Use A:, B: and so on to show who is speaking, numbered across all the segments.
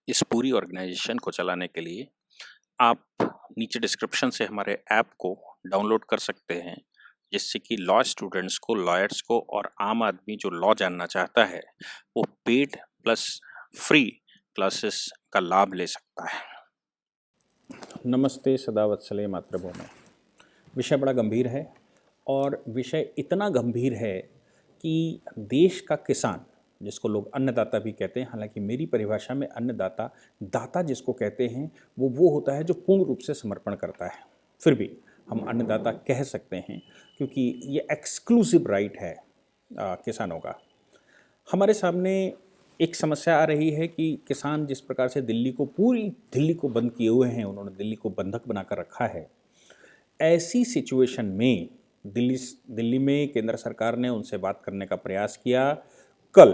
A: इस पूरी ऑर्गेनाइजेशन को चलाने के लिए आप नीचे डिस्क्रिप्शन से हमारे ऐप को डाउनलोड कर सकते हैं, जिससे कि लॉ स्टूडेंट्स को, लॉयर्स को और आम आदमी जो लॉ जानना चाहता है वो पेड प्लस फ्री क्लासेस का लाभ ले सकता है।
B: नमस्ते सदावत्सले मातृभूमि। विषय बड़ा गंभीर है और विषय इतना गंभीर है कि देश का किसान, जिसको लोग अन्नदाता भी कहते हैं, हालांकि मेरी परिभाषा में अन्नदाता, दाता जिसको कहते हैं वो होता है जो पूर्ण रूप से समर्पण करता है। फिर भी हम अन्नदाता कह सकते हैं क्योंकि ये एक्सक्लूसिव राइट है किसानों का। हमारे सामने एक समस्या आ रही है कि किसान जिस प्रकार से पूरी दिल्ली को बंद किए हुए हैं, उन्होंने दिल्ली को बंधक बनाकर रखा है। ऐसी सिचुएशन में दिल्ली में केंद्र सरकार ने उनसे बात करने का प्रयास किया। कल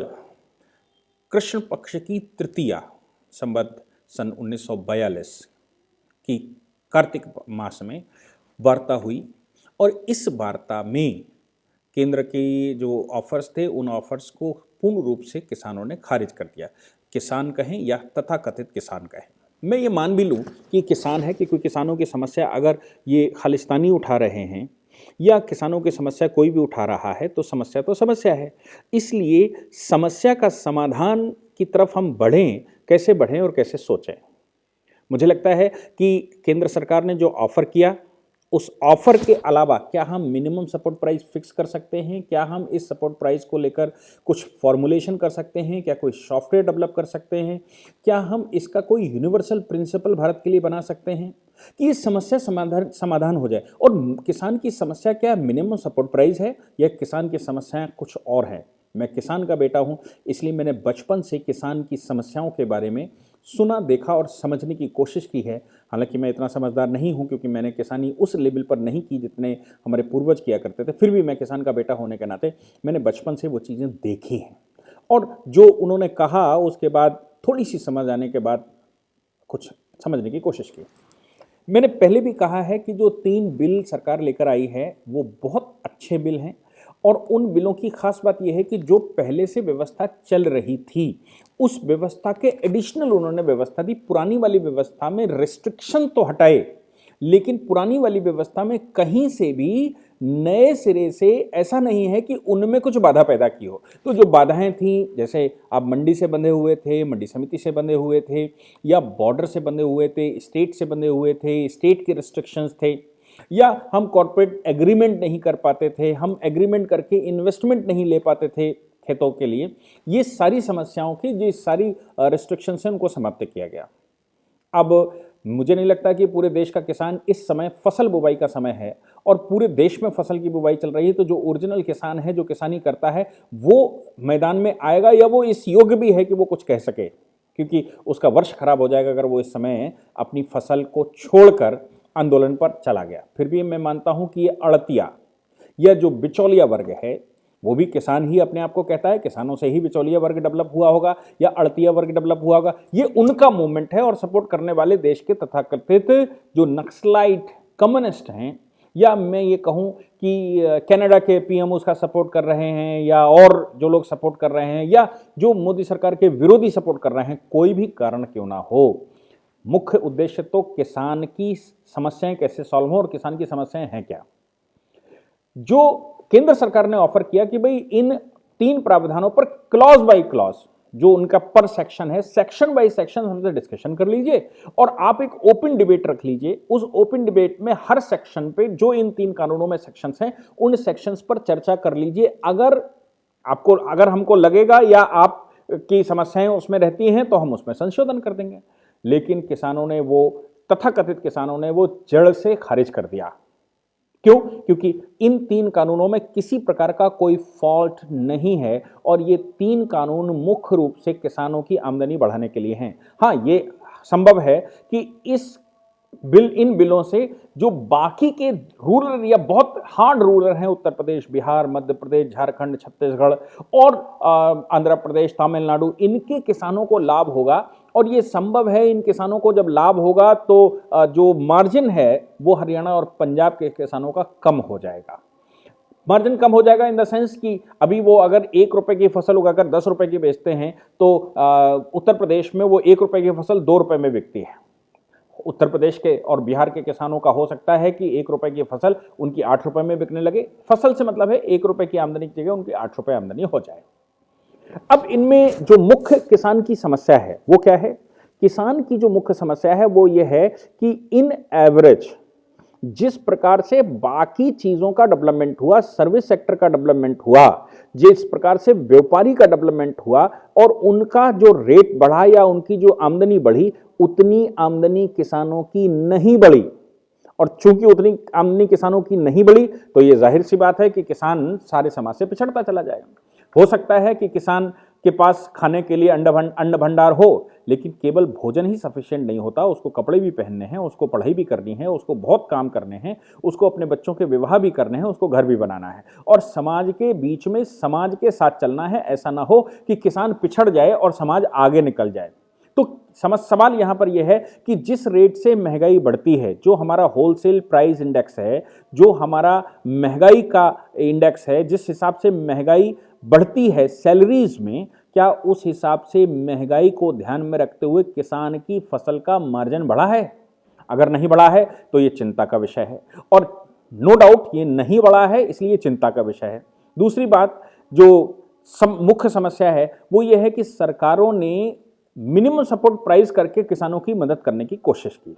B: कृष्ण पक्ष की तृतीया संवत सन 1942 की कार्तिक मास में वार्ता हुई और इस वार्ता में केंद्र के जो ऑफर्स थे, उन ऑफर्स को पूर्ण रूप से किसानों ने खारिज कर दिया। किसान कहें या तथाकथित किसान कहें, मैं ये मान भी लूँ कि किसान है, कि कोई किसानों की समस्या अगर ये खालिस्तानी उठा रहे हैं या किसानों की समस्या कोई भी उठा रहा है तो समस्या है। इसलिए समस्या का समाधान की तरफ हम बढ़ें, कैसे बढ़ें और कैसे सोचें। मुझे लगता है कि केंद्र सरकार ने जो ऑफ़र किया, उस ऑफ़र के अलावा क्या हम मिनिमम सपोर्ट प्राइस फिक्स कर सकते हैं? क्या हम इस सपोर्ट प्राइस को लेकर कुछ फॉर्मुलेशन कर सकते हैं? क्या कोई सॉफ्टवेयर डेवलप कर सकते हैं? क्या हम इसका कोई यूनिवर्सल प्रिंसिपल भारत के लिए बना सकते हैं कि ये समस्या समाधान हो जाए? और किसान की समस्या क्या मिनिमम सपोर्ट प्राइस है या किसान की समस्याएं कुछ और हैं? मैं किसान का बेटा हूं, इसलिए मैंने बचपन से किसान की समस्याओं के बारे में सुना, देखा और समझने की कोशिश की है। हालांकि मैं इतना समझदार नहीं हूं क्योंकि मैंने किसानी उस लेवल पर नहीं की जितने हमारे पूर्वज किया करते थे। फिर भी मैं किसान का बेटा होने के नाते मैंने बचपन से वो चीज़ें देखी हैं और जो उन्होंने कहा उसके बाद थोड़ी सी समझ आने के बाद कुछ समझने की कोशिश की। मैंने पहले भी कहा है कि जो 3 बिल सरकार लेकर आई है वो बहुत अच्छे बिल हैं और उन बिलों की खास बात यह है कि जो पहले से व्यवस्था चल रही थी उस व्यवस्था के एडिशनल उन्होंने व्यवस्था दी। पुरानी वाली व्यवस्था में रिस्ट्रिक्शन तो हटाए, लेकिन पुरानी वाली व्यवस्था में कहीं से भी नए सिरे से ऐसा नहीं है कि उनमें कुछ बाधा पैदा की हो। तो जो बाधाएं थी, जैसे आप मंडी से बंधे हुए थे, मंडी समिति से बंधे हुए थे, या बॉर्डर से बंधे हुए थे, स्टेट से बंधे हुए थे, स्टेट के रिस्ट्रिक्शंस थे, या हम कॉर्पोरेट एग्रीमेंट नहीं कर पाते थे, हम एग्रीमेंट करके इन्वेस्टमेंट नहीं ले पाते थे खेतों के लिए, ये सारी समस्याओं की जो सारी रिस्ट्रिक्शंस हैं उनको समाप्त किया गया। अब मुझे नहीं लगता कि पूरे देश का किसान, इस समय फसल बुवाई का समय है और पूरे देश में फसल की बुवाई चल रही है, तो जो ओरिजिनल किसान है, जो किसानी करता है, वो मैदान में आएगा या वो इस योग्य भी है कि वो कुछ कह सके, क्योंकि उसका वर्ष खराब हो जाएगा अगर वो इस समय अपनी फसल को छोड़कर आंदोलन पर चला गया। फिर भी मैं मानता हूं कि ये अड़तिया या जो बिचौलिया वर्ग है, वो भी किसान ही अपने आप को कहता है, किसानों से ही बिचौलिया वर्ग डेवलप हुआ होगा या अड़तिया वर्ग डेवलप हुआ होगा, ये उनका मूवमेंट है। और सपोर्ट करने वाले देश के तथाकथित जो नक्सलाइट कम्युनिस्ट हैं, या मैं ये कहूं कि कनाडा के पीएम उसका सपोर्ट कर रहे हैं, या और जो लोग सपोर्ट कर रहे हैं, या जो मोदी सरकार के विरोधी सपोर्ट कर रहे हैं, कोई भी कारण क्यों ना हो, मुख्य उद्देश्य तो किसान की समस्याएं कैसे सॉल्व हो और किसान की समस्याएं हैं क्या। जो केंद्र सरकार ने ऑफर किया कि भाई इन 3 प्रावधानों पर क्लॉज बाय क्लॉज, जो उनका पर सेक्शन है, सेक्शन बाय सेक्शन हमसे डिस्कशन कर लीजिए और आप एक ओपन डिबेट रख लीजिए। उस ओपन डिबेट में हर सेक्शन पे जो इन 3 कानूनों में सेक्शंस हैं, उन सेक्शंस पर चर्चा कर लीजिए। अगर हमको लगेगा या आप की समस्याएं उसमें रहती हैं तो हम उसमें संशोधन कर देंगे। लेकिन किसानों ने तथाकथित किसानों ने वो जड़ से खारिज कर दिया। क्यों? क्योंकि इन 3 कानूनों में किसी प्रकार का कोई फॉल्ट नहीं है और ये 3 कानून मुख्य रूप से किसानों की आमदनी बढ़ाने के लिए हैं। हाँ, ये संभव है कि इन बिलों से जो बाकी के रूरल या बहुत हार्ड रूरल हैं, उत्तर प्रदेश, बिहार, मध्य प्रदेश, झारखंड, छत्तीसगढ़ और आंध्र प्रदेश, तमिलनाडु, इनके किसानों को लाभ होगा। और ये संभव है, इन किसानों को जब लाभ होगा तो जो मार्जिन है वो हरियाणा और पंजाब के किसानों का कम हो जाएगा। मार्जिन कम हो जाएगा इन द सेंस कि अभी वो अगर 1 रुपए की फसल उगाकर 10 रुपए की बेचते हैं तो उत्तर प्रदेश में वो 1 रुपए की फसल 2 रुपए में बिकती है। उत्तर प्रदेश के और बिहार के किसानों का हो सकता है कि 1 रुपए की फसल उनकी 8 रुपए में बिकने लगे। फसल से मतलब है 1 रुपए की आमदनी की जगह उनकी 8 रुपए आमदनी हो जाए। अब इनमें जो मुख्य किसान की समस्या है वो क्या है? किसान की जो मुख्य समस्या है वो ये है कि इन एवरेज जिस प्रकार से बाकी चीजों का डेवलपमेंट हुआ, सर्विस सेक्टर का डेवलपमेंट हुआ, जिस प्रकार से व्यापारी का डेवलपमेंट हुआ और उनका जो रेट बढ़ा या उनकी जो आमदनी बढ़ी, उतनी आमदनी किसानों की नहीं बढ़ी। और चूंकि उतनी आमदनी किसानों की नहीं बढ़ी तो ये जाहिर सी बात है कि किसान सारे समाज से पिछड़ता चला जाएगा। हो सकता है कि किसान के पास खाने के लिए अन्न भंडार हो, लेकिन केवल भोजन ही सफिशिएंट नहीं होता, उसको कपड़े भी पहनने हैं, उसको पढ़ाई भी करनी है, उसको बहुत काम करने हैं, उसको अपने बच्चों के विवाह भी करने हैं, उसको घर भी बनाना है और समाज के बीच में समाज के साथ चलना है। ऐसा ना हो कि किसान पिछड़ जाए और समाज आगे निकल जाए। तो सवाल यहां पर यह है कि जिस रेट से महंगाई बढ़ती है, जो हमारा होलसेल प्राइस इंडेक्स है, जो हमारा महंगाई का इंडेक्स है, जिस हिसाब से महंगाई बढ़ती है सैलरीज में, क्या उस हिसाब से महंगाई को ध्यान में रखते हुए किसान की फसल का मार्जिन बढ़ा है? अगर नहीं बढ़ा है तो ये चिंता का विषय है और नो डाउट ये नहीं बढ़ा है, इसलिए चिंता का विषय है। दूसरी बात जो मुख्य समस्या है वो ये है कि सरकारों ने मिनिमम सपोर्ट प्राइस करके किसानों की मदद करने की कोशिश की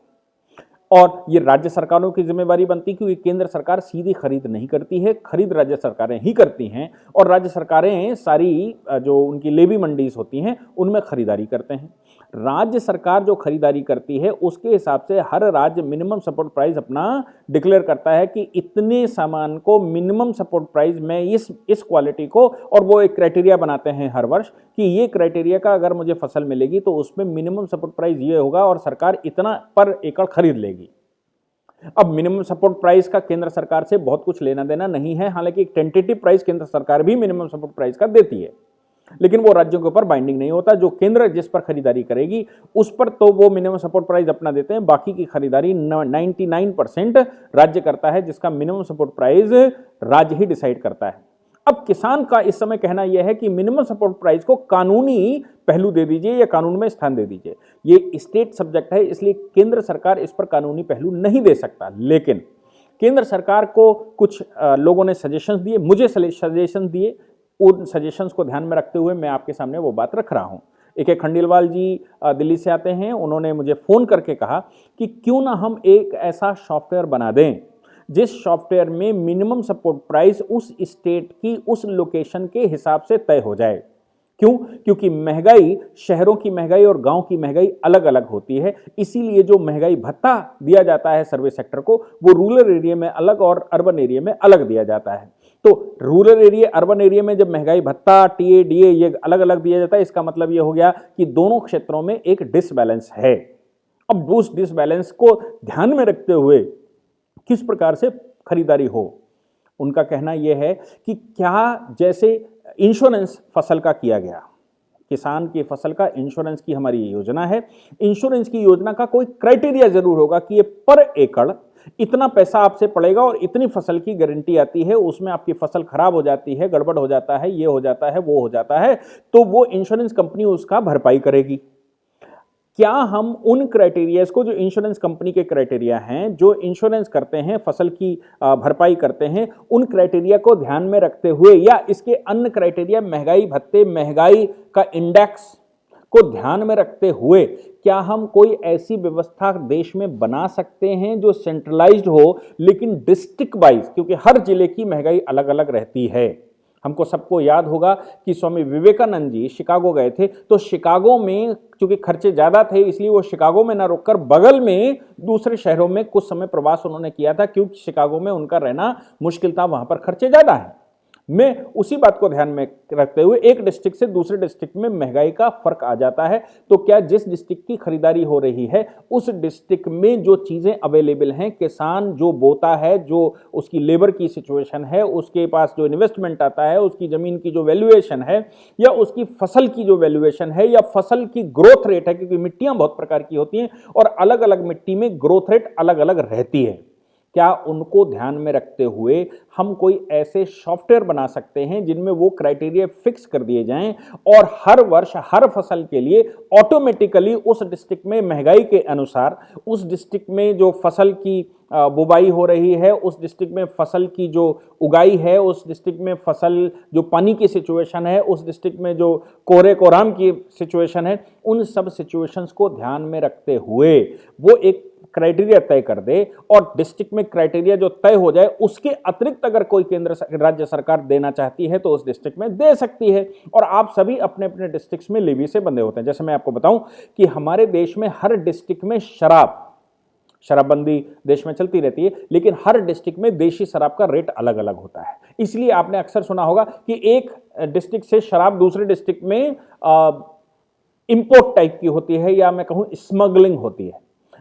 B: और ये राज्य सरकारों की जिम्मेवारी बनती क्योंकि केंद्र सरकार सीधी खरीद नहीं करती है, खरीद राज्य सरकारें ही करती हैं और राज्य सरकारें सारी जो उनकी लेवी मंडीज होती हैं उनमें खरीदारी करते हैं। राज्य सरकार जो खरीदारी करती है उसके हिसाब से हर राज्य मिनिमम सपोर्ट प्राइस अपना डिक्लेयर करता है कि इतने सामान को मिनिमम सपोर्ट प्राइस में इस क्वालिटी को, और वो एक क्राइटेरिया बनाते हैं हर वर्ष कि ये क्राइटेरिया का अगर मुझे फसल मिलेगी तो उसमें मिनिमम सपोर्ट प्राइस ये होगा और सरकार इतना पर एकड़ खरीद लेगी। अब मिनिमम सपोर्ट प्राइस का केंद्र सरकार से बहुत कुछ लेना देना नहीं है, हालांकि एक टेंटेटिव प्राइस केंद्र सरकार भी मिनिमम सपोर्ट प्राइस का देती है, लेकिन वो राज्यों के ऊपर बाइंडिंग नहीं होता। जो केंद्र जिस पर खरीदारी करेगी उस पर तो वो मिनिमम सपोर्ट प्राइस अपना देते हैं, बाकी की खरीदारी 99% राज्य करता है, जिसका मिनिमम सपोर्ट प्राइस राज्य ही डिसाइड करता है। अब किसान का इस समय कहना यह है कि मिनिमम सपोर्ट प्राइस को कानूनी पहलू दे दीजिए या कानून में स्थान दे दीजिए। ये स्टेट सब्जेक्ट है, इसलिए केंद्र सरकार इस पर कानूनी पहलू नहीं दे सकता, लेकिन केंद्र सरकार को कुछ लोगों ने सजेशंस दिए, मुझे सजेशंस दिए, उन सजेशंस को ध्यान में रखते हुए मैं आपके सामने वो बात रख रहा हूं। एक खंडेलवाल जी दिल्ली से आते हैं, उन्होंने मुझे फोन करके कहा कि क्यों ना हम एक ऐसा सॉफ्टवेयर बना दें जिस सॉफ्टवेयर में मिनिमम सपोर्ट प्राइस उस स्टेट की उस लोकेशन के हिसाब से तय हो जाए। क्यों? क्योंकि महंगाई, शहरों की महंगाई और गांव की महंगाई अलग अलग होती है, इसीलिए जो महंगाई भत्ता दिया जाता है सर्विस सेक्टर को वो रूरल एरिया में अलग और अर्बन एरिया में अलग दिया जाता है। तो रूरल एरिया, अर्बन एरिया में जब महंगाई भत्ता, टीए, डीए ये अलग अलग दिया जाता है, इसका मतलब ये हो गया कि दोनों क्षेत्रों में एक डिसबैलेंस है। अब उस डिसबैलेंस को ध्यान में रखते हुए किस प्रकार से खरीदारी हो, उनका कहना यह है कि क्या जैसे इंश्योरेंस फसल का किया गया, किसान की फसल का इंश्योरेंस की हमारी योजना है, इंश्योरेंस की योजना का कोई क्राइटेरिया जरूर होगा कि ये पर एकड़ इतना पैसा आपसे पड़ेगा और इतनी फसल की गारंटी आती है, उसमें आपकी फसल खराब हो जाती है, गड़बड़ हो जाता है, ये हो जाता है, वो हो जाता है, तो वो इंश्योरेंस कंपनी उसका भरपाई करेगी। क्या हम उन क्राइटेरियाज को, जो इंश्योरेंस कंपनी के क्राइटेरिया हैं, जो इंश्योरेंस करते हैं, फसल की भरपाई करते हैं, उन क्राइटेरिया को ध्यान में रखते हुए या इसके अन्य क्राइटेरिया, महंगाई भत्ते, महंगाई का इंडेक्स को ध्यान में रखते हुए क्या हम कोई ऐसी व्यवस्था देश में बना सकते हैं जो सेंट्रलाइज्ड हो लेकिन डिस्ट्रिक्ट वाइज, क्योंकि हर जिले की महंगाई अलग अलग रहती है। हमको सबको याद होगा कि स्वामी विवेकानंद जी शिकागो गए थे, तो शिकागो में चूंकि खर्चे ज्यादा थे इसलिए वो शिकागो में ना रुककर बगल में दूसरे शहरों में कुछ समय प्रवास उन्होंने किया था, क्योंकि शिकागो में उनका रहना मुश्किल था, वहां पर खर्चे ज्यादा हैं। में उसी बात को ध्यान में रखते हुए एक डिस्ट्रिक्ट से दूसरे डिस्ट्रिक्ट में महंगाई का फर्क आ जाता है, तो क्या जिस डिस्ट्रिक्ट की खरीदारी हो रही है उस डिस्ट्रिक्ट में जो चीजें अवेलेबल हैं, किसान जो बोता है, जो उसकी लेबर की सिचुएशन है, उसके पास जो इन्वेस्टमेंट आता है, उसकी जमीन की जो वैल्यूएशन है या उसकी फसल की जो वैल्यूएशन है या फसल की ग्रोथ रेट है, क्योंकि मिट्टियां बहुत प्रकार की होती हैं और अलग अलग मिट्टी में ग्रोथ रेट अलग अलग रहती है। क्या उनको ध्यान में रखते हुए हम कोई ऐसे सॉफ्टवेयर बना सकते हैं जिनमें वो क्राइटेरिया फिक्स कर दिए जाएं और हर वर्ष हर फसल के लिए ऑटोमेटिकली उस डिस्ट्रिक्ट में महंगाई के अनुसार, उस डिस्ट्रिक्ट में जो फसल की बुवाई हो रही है, उस डिस्ट्रिक्ट में फसल की जो उगाई है, उस डिस्ट्रिक्ट में फसल जो पानी की सिचुएशन है, उस डिस्ट्रिक्ट में जो कोहरे कोहराम की सिचुएशन है, उन सब सिचुएशंस को ध्यान में रखते हुए वो एक क्राइटेरिया तय कर दे और डिस्ट्रिक्ट में क्राइटेरिया जो तय हो जाए उसके अतिरिक्त अगर कोई केंद्र राज्य सरकार देना चाहती है तो उस डिस्ट्रिक्ट में दे सकती है। और आप सभी अपने अपने डिस्ट्रिक्ट्स में लेवी से बंधे होते हैं। जैसे मैं आपको बताऊं कि हमारे देश में हर डिस्ट्रिक्ट में शराबबंदी देश में चलती रहती है, लेकिन हर डिस्ट्रिक्ट में देशी शराब का रेट अलग अलग होता है। इसलिए आपने अक्सर सुना होगा कि एक डिस्ट्रिक्ट से शराब दूसरे डिस्ट्रिक्ट में इंपोर्ट टाइप की होती है या मैं कहूं स्मगलिंग होती है।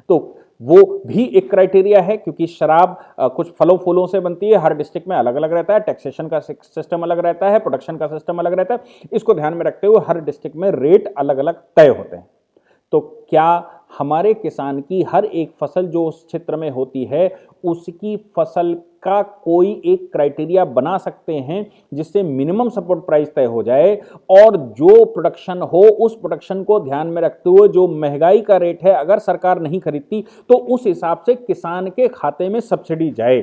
B: तो वो भी एक क्राइटेरिया है, क्योंकि शराब कुछ फलों फूलों से बनती है, हर डिस्ट्रिक्ट में अलग अलग रहता है, टैक्सेशन का सिस्टम अलग रहता है, प्रोडक्शन का सिस्टम अलग रहता है। इसको ध्यान में रखते हुए हर डिस्ट्रिक्ट में रेट अलग अलग तय होते हैं। तो क्या हमारे किसान की हर एक फसल जो उस क्षेत्र में होती है उसकी फसल का कोई एक क्राइटेरिया बना सकते हैं जिससे मिनिमम सपोर्ट प्राइस तय हो जाए और जो प्रोडक्शन हो उस प्रोडक्शन को ध्यान में रखते हुए जो महंगाई का रेट है अगर सरकार नहीं खरीदती तो उस हिसाब से किसान के खाते में सब्सिडी जाए।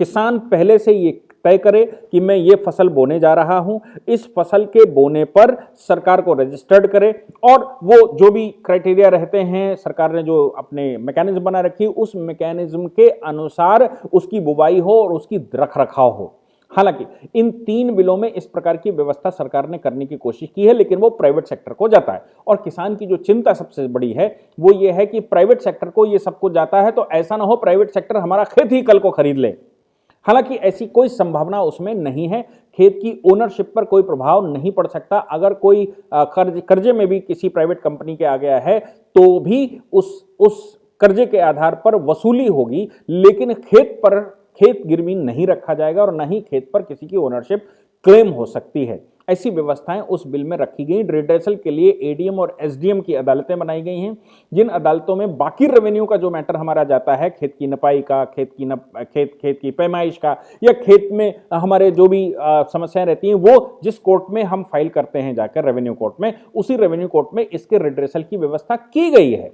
B: किसान पहले से ये तय करे कि मैं ये फसल बोने जा रहा हूं, इस फसल के बोने पर सरकार को रजिस्टर्ड करे और वो जो भी क्राइटेरिया रहते हैं सरकार ने जो अपने मैकेनिज्म बना रखी उस मैकेनिज्म के अनुसार उसकी बुवाई हो और उसकी रखरखाव हो। हालांकि इन 3 बिलों में इस प्रकार की व्यवस्था सरकार ने करने की कोशिश की है, लेकिन वो प्राइवेट सेक्टर को जाता है। और किसान की जो चिंता सबसे बड़ी है वो ये है कि प्राइवेट सेक्टर को ये सब कुछ जाता है तो ऐसा ना हो प्राइवेट सेक्टर हमारा खेत ही कल को खरीद ले। हालांकि ऐसी कोई संभावना उसमें नहीं है। खेत की ओनरशिप पर कोई प्रभाव नहीं पड़ सकता। अगर कोई कर्जे में भी किसी प्राइवेट कंपनी के आ गया है तो भी उस कर्जे के आधार पर वसूली होगी, लेकिन खेत गिरवी नहीं रखा जाएगा और न ही खेत पर किसी की ओनरशिप क्लेम हो सकती है। ऐसी व्यवस्थाएं उस बिल में रखी गई। रिड्रेसल के लिए एडीएम और एसडीएम की अदालतें बनाई गई हैं, जिन अदालतों में बाकी रेवेन्यू का जो मैटर हमारा जाता है, खेत की नपाई का, खेत की पैमाइश का या खेत में हमारे जो भी समस्याएं रहती हैं वो जिस कोर्ट में हम फाइल करते हैं जाकर रेवेन्यू कोर्ट में, उसी रेवेन्यू कोर्ट में इसके रिड्रेसल की व्यवस्था की गई है।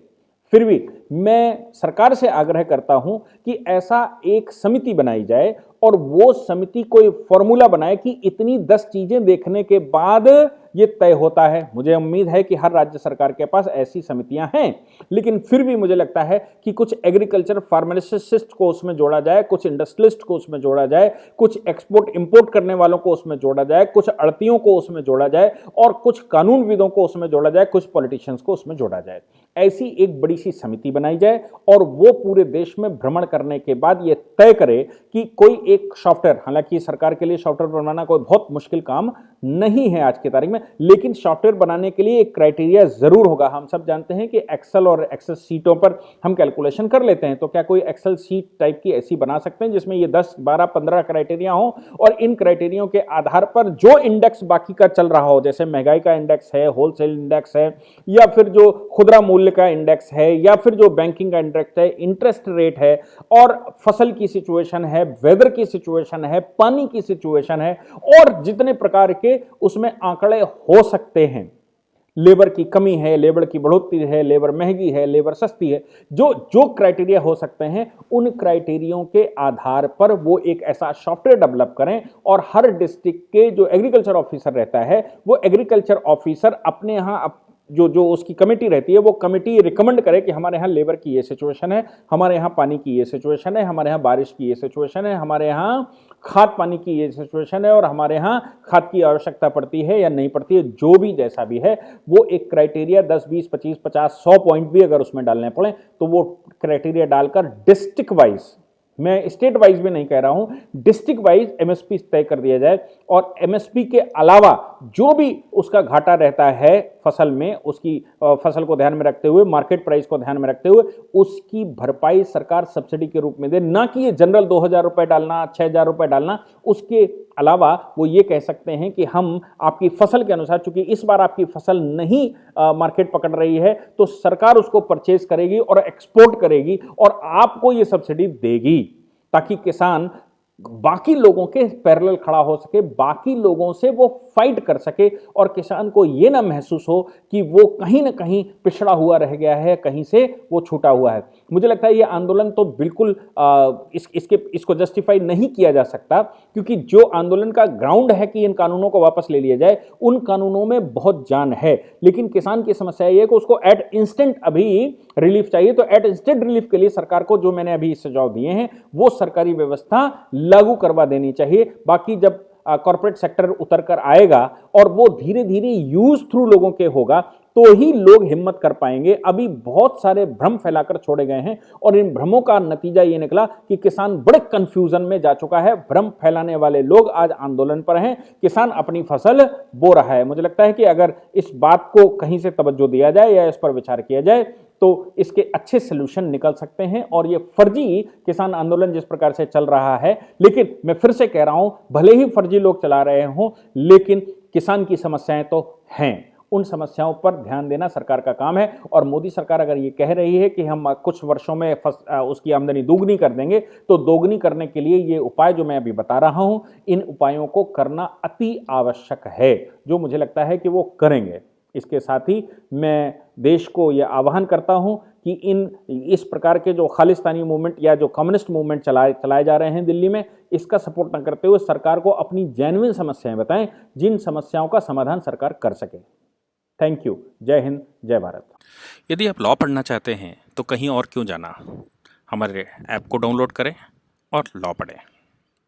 B: फिर भी मैं सरकार से आग्रह करता हूं कि ऐसा एक समिति बनाई जाए और वो समिति कोई फॉर्मूला बनाए कि इतनी 10 चीजें देखने के बाद ये तय होता है। मुझे उम्मीद है कि हर राज्य सरकार के पास ऐसी समितियां हैं, लेकिन फिर भी मुझे लगता है कि कुछ एग्रीकल्चर फार्मासिस्ट को उसमें जोड़ा जाए, कुछ इंडस्ट्रियलिस्ट को उसमें जोड़ा जाए, कुछ एक्सपोर्ट इंपोर्ट करने वालों को उसमें जोड़ा जाए, कुछ अड़तियों को उसमें जोड़ा जाए और कुछ कानूनविदों को उसमें जोड़ा जाए, कुछ पॉलिटिशियंस को उसमें जोड़ा जाए। ऐसी एक बड़ी सी समिति बनाई जाए और वो पूरे देश में भ्रमण करने के बाद ये तय करे कि कोई एक सॉफ्टवेयर, हालांकि सरकार के लिए सॉफ्टवेयर बनाना कोई बहुत मुश्किल काम नहीं है आज की तारीख में, लेकिन सॉफ्टवेयर बनाने के लिए एक क्राइटेरिया जरूर होगा। हम सब जानते हैं कि एक्सेल और एक्सेल सीटों पर हम कैलकुलेशन कर लेते हैं, तो क्या कोई एक्सेल सीट टाइप की ऐसी बना सकते हैं जिसमें ये 10, 12, 15 क्राइटेरिया हो और इन क्राइटेरियों के आधार पर जो इंडेक्स बाकी का चल रहा हो, जैसे महंगाई का इंडेक्स है, होलसेल इंडेक्स है या फिर जो खुदरा मूल्य का इंडेक्स है या फिर जो बैंकिंग का इंडेक्स है, इंटरेस्ट रेट है और फसल की सिचुएशन है, वेदर की सिचुएशन है, पानी की सिचुएशन है और जितने प्रकार के उसमें आंकड़े हो सकते हैं, लेबर की कमी है, लेबर की बढ़ोतरी है, लेबर महंगी है, लेबर सस्ती है, जो क्राइटेरिया हो सकते हैं उन क्राइटेरियों के आधार पर वो एक ऐसा सॉफ्टवेयर डेवलप करें और हर डिस्ट्रिक्ट के जो एग्रीकल्चर ऑफिसर रहता है वो एग्रीकल्चर ऑफिसर अपने यहां जो उसकी कमेटी रहती है वो कमेटी रिकमेंड करे कि हमारे यहाँ लेबर की ये सिचुएशन है, हमारे यहाँ पानी की ये सिचुएशन है, हमारे यहाँ बारिश की ये सिचुएशन है, हमारे यहाँ खाद पानी की ये सिचुएशन है और हमारे यहाँ खाद की आवश्यकता पड़ती है या नहीं पड़ती है, जो भी जैसा भी है वो एक क्राइटेरिया 10, 20, 25, 50, 100 पॉइंट भी अगर उसमें डालने पड़े तो वो क्राइटेरिया डालकर डिस्ट्रिक्ट वाइज, मैं स्टेट वाइज भी नहीं कह रहा हूं, डिस्ट्रिक्ट वाइज एमएसपी तय कर दिया जाए और एमएसपी के अलावा जो भी उसका घाटा रहता है फसल में, उसकी फसल को ध्यान में रखते हुए, मार्केट प्राइस को ध्यान में रखते हुए उसकी भरपाई सरकार सब्सिडी के रूप में दे, ना कि ये जनरल 2000 रुपए डालना, 6000 रुपए डालना। उसके अलावा वो ये कह सकते हैं कि हम आपकी फसल के अनुसार, चूंकि इस बार आपकी फसल नहीं मार्केट पकड़ रही है तो सरकार उसको परचेज करेगी और एक्सपोर्ट करेगी और आपको ये सब्सिडी देगी। ताकि किसान बाकी लोगों के पैरेलल खड़ा हो सके, बाकी लोगों से वो फाइट कर सके और किसान को ये ना महसूस हो कि वो कहीं ना कहीं पिछड़ा हुआ रह गया है, कहीं से वो छूटा हुआ है। मुझे लगता है ये आंदोलन तो बिल्कुल इसको जस्टिफाई नहीं किया जा सकता, क्योंकि जो आंदोलन का ग्राउंड है कि इन कानूनों को वापस ले लिया जाए, उन कानूनों में बहुत जान है। लेकिन किसान की समस्या ये है कि उसको एट इंस्टेंट अभी रिलीफ चाहिए। तो एट इंस्टेंट रिलीफ के लिए सरकार को जो मैंने अभी सुझाव दिए हैं वो सरकारी व्यवस्था लागू करवा देनी चाहिए। बाकी जब कॉर्पोरेट सेक्टर उतर कर आएगा और वो धीरे धीरे यूज थ्रू लोगों के होगा तो ही लोग हिम्मत कर पाएंगे। अभी बहुत सारे भ्रम फैलाकर छोड़े गए हैं और इन भ्रमों का नतीजा ये निकला कि किसान बड़े कंफ्यूजन में जा चुका है। भ्रम फैलाने वाले लोग आज आंदोलन पर हैं, किसान अपनी फसल बो रहा है। मुझे लगता है कि अगर इस बात को कहीं से तवज्जो दिया जाए या इस पर विचार किया जाए तो इसके अच्छे सलूशन निकल सकते हैं। और ये फर्जी किसान आंदोलन जिस प्रकार से चल रहा है, लेकिन मैं फिर से कह रहा हूं, भले ही फर्जी लोग चला रहे हों, लेकिन किसान की समस्याएं तो हैं। उन समस्याओं पर ध्यान देना सरकार का काम है। और मोदी सरकार अगर ये कह रही है कि हम कुछ वर्षों में उसकी आमदनी दोगुनी कर देंगे, तो दोगुनी करने के लिए ये उपाय जो मैं अभी बता रहा हूं, इन उपायों को करना अति आवश्यक है, जो मुझे लगता है कि वो करेंगे। इसके साथ ही मैं देश को यह आह्वान करता हूं कि इस प्रकार के जो खालिस्तानी मूवमेंट या जो कम्युनिस्ट मूवमेंट चलाए जा रहे हैं दिल्ली में, इसका सपोर्ट न करते हुए सरकार को अपनी जेन्युइन समस्याएं बताएं, जिन समस्याओं का समाधान सरकार कर सके। Thank you. जय हिंद, जय भारत।
A: यदि आप लॉ पढ़ना चाहते हैं तो कहीं और क्यों जाना, हमारे ऐप को डाउनलोड करें और लॉ पढ़ें।